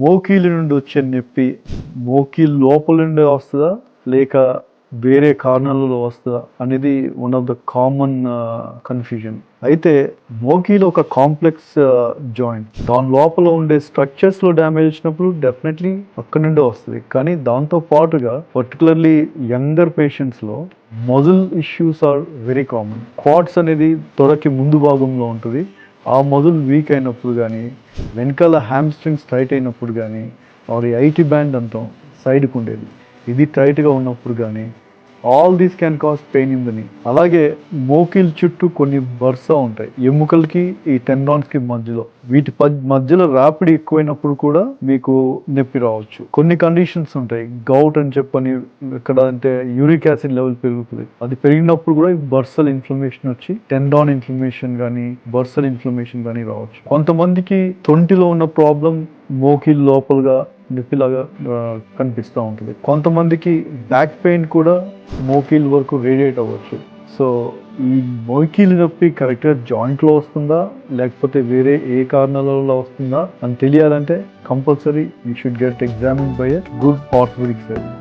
మోకీలు నుండి వచ్చే నొప్పి మోకీలు లోపల నుండి వస్తుందా లేక వేరే కారణాలలో వస్తుందా అనేది one of the common confusion. అయితే మోకీలు ఒక కాంప్లెక్స్ జాయింట్. దాని లోపల ఉండే స్ట్రక్చర్స్ లో డ్యామేజ్ వచ్చినప్పుడు డెఫినెట్లీ అక్కడి నుండే వస్తుంది. కానీ దాంతో పాటుగా పర్టికులర్లీ యంగర్ పేషెంట్స్ లో muscle issues are very common. Quads అనేది తొడకి ముందు భాగంలో ఉంటుంది. ఆ మజిల్ వీక్ అయినప్పుడు కానీ, వెనకాల హ్యామ్స్ట్రింగ్స్ టైట్ అయినప్పుడు కానీ, ఆర్ ఐటీ బ్యాండ్ అంటాం సైడ్కి ఉండేది, ఇది టైట్గా ఉన్నప్పుడు కానీ, all these can cause pain in the నీ. అలాగే మోకిల్ చుట్టూ కొన్ని బర్స ఉంటాయి ఎముకలకి ఈ టెండాన్స్కి మధ్యలో. వీటి మధ్యలో రాపిడి ఎక్కువైనప్పుడు కూడా మీకు నొప్పి రావచ్చు. కొన్ని కండిషన్స్ ఉంటాయి, గౌట్ అని చెప్పని, ఇక్కడ అంటే యూరిక్ యాసిడ్ లెవెల్ పెరుగుతుంది. అది పెరిగినప్పుడు కూడా బర్సల్ ఇన్ఫ్లమేషన్ వచ్చి టెండాన్ ఇన్ఫ్లమేషన్ కానీ బర్సల్ ఇన్ఫ్లమేషన్ కానీ రావచ్చు. కొంతమందికి తొంటిలో ఉన్న ప్రాబ్లం మోకిల్ లోపలగా నొప్పిలాగా కనిపిస్తూ ఉంటుంది. కొంతమందికి బ్యాక్ పెయిన్ కూడా మోకీల్ వరకు రేడియేట్ అవ్వచ్చు. సో ఈ మోకీల్ నొప్పి కరెక్ట్గా జాయింట్లో వస్తుందా లేకపోతే వేరే ఏ కారణాలలో వస్తుందా అని తెలియాలంటే compulsory you should get examined by a good orthopaedic surgeon.